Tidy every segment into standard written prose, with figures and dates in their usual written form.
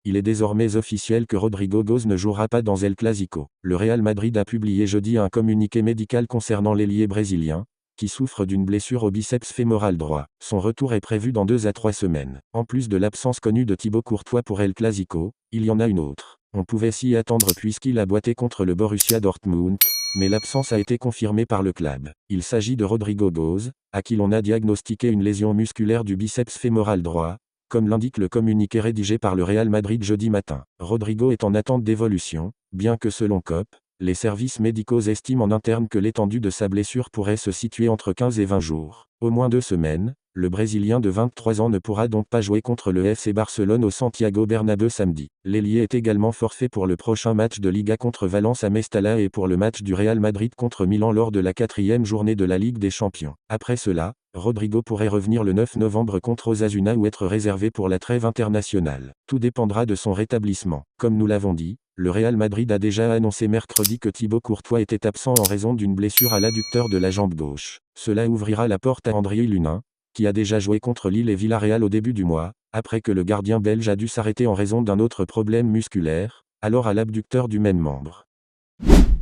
il est désormais officiel que Rodrigo Goes ne jouera pas dans El Clasico. Le Real Madrid a publié jeudi un communiqué médical concernant l'ailier brésilien, qui souffre d'une blessure au biceps fémoral droit. Son retour est prévu dans 2 à 3 semaines. En plus de l'absence connue de Thibaut Courtois pour El Clasico, il y en a une autre. On pouvait s'y attendre puisqu'il a boité contre le Borussia Dortmund, mais l'absence a été confirmée par le club. Il s'agit de Rodrigo Goes, à qui l'on a diagnostiqué une lésion musculaire du biceps fémoral droit, comme l'indique le communiqué rédigé par le Real Madrid jeudi matin. Rodrigo est en attente d'évolution, bien que selon COP, les services médicaux estiment en interne que l'étendue de sa blessure pourrait se situer entre 15 et 20 jours. Au moins 2 semaines, le Brésilien de 23 ans ne pourra donc pas jouer contre le FC Barcelone au Santiago Bernabéu samedi. L'ailier est également forfait pour le prochain match de Liga contre Valence à Mestalla et pour le match du Real Madrid contre Milan lors de la 4e journée de la Ligue des Champions. Après cela, Rodrigo pourrait revenir le 9 novembre contre Osasuna ou être réservé pour la trêve internationale. Tout dépendra de son rétablissement. Comme nous l'avons dit, le Real Madrid a déjà annoncé mercredi que Thibaut Courtois était absent en raison d'une blessure à l'adducteur de la jambe gauche. Cela ouvrira la porte à Andriy Lunin, qui a déjà joué contre Lille et Villarreal au début du mois, après que le gardien belge a dû s'arrêter en raison d'un autre problème musculaire, alors à l'abducteur du même membre.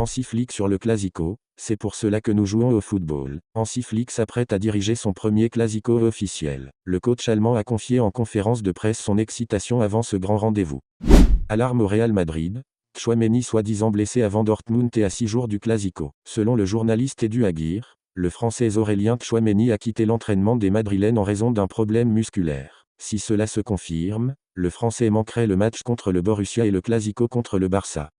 Hansi Flick sur le Clasico, c'est pour cela que nous jouons au football. Hansi Flick s'apprête à diriger son premier Clasico officiel. Le coach allemand a confié en conférence de presse son excitation avant ce grand rendez-vous. Alarme au Real Madrid, Tchouaméni soi-disant blessé avant Dortmund et à 6 jours du Clasico. Selon le journaliste Edu Aguirre, le Français Aurélien Tchouaméni a quitté l'entraînement des Madrilènes en raison d'un problème musculaire. Si cela se confirme, le Français manquerait le match contre le Borussia et le Clasico contre le Barça.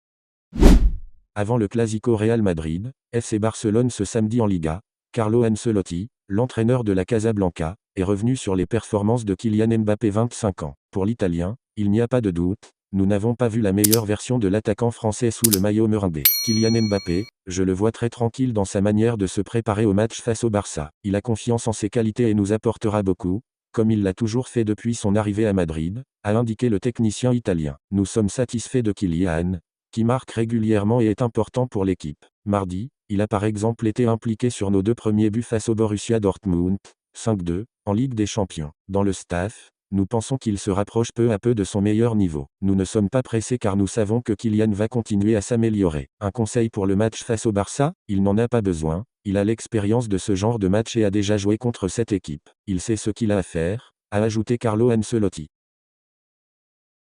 Avant le Clasico Real Madrid, FC Barcelone ce samedi en Liga, Carlo Ancelotti, l'entraîneur de la Casablanca, est revenu sur les performances de Kylian Mbappé 25 ans. Pour l'Italien, il n'y a pas de doute, nous n'avons pas vu la meilleure version de l'attaquant français sous le maillot merengue. Kylian Mbappé, je le vois très tranquille dans sa manière de se préparer au match face au Barça. Il a confiance en ses qualités et nous apportera beaucoup, comme il l'a toujours fait depuis son arrivée à Madrid, a indiqué le technicien italien. Nous sommes satisfaits de Kylian, qui marque régulièrement et est important pour l'équipe. Mardi, il a par exemple été impliqué sur nos 2 premiers buts face au Borussia Dortmund, 5-2, en Ligue des Champions. Dans le staff, nous pensons qu'il se rapproche peu à peu de son meilleur niveau. Nous ne sommes pas pressés car nous savons que Kylian va continuer à s'améliorer. Un conseil pour le match face au Barça, il n'en a pas besoin, il a l'expérience de ce genre de match et a déjà joué contre cette équipe. Il sait ce qu'il a à faire, a ajouté Carlo Ancelotti.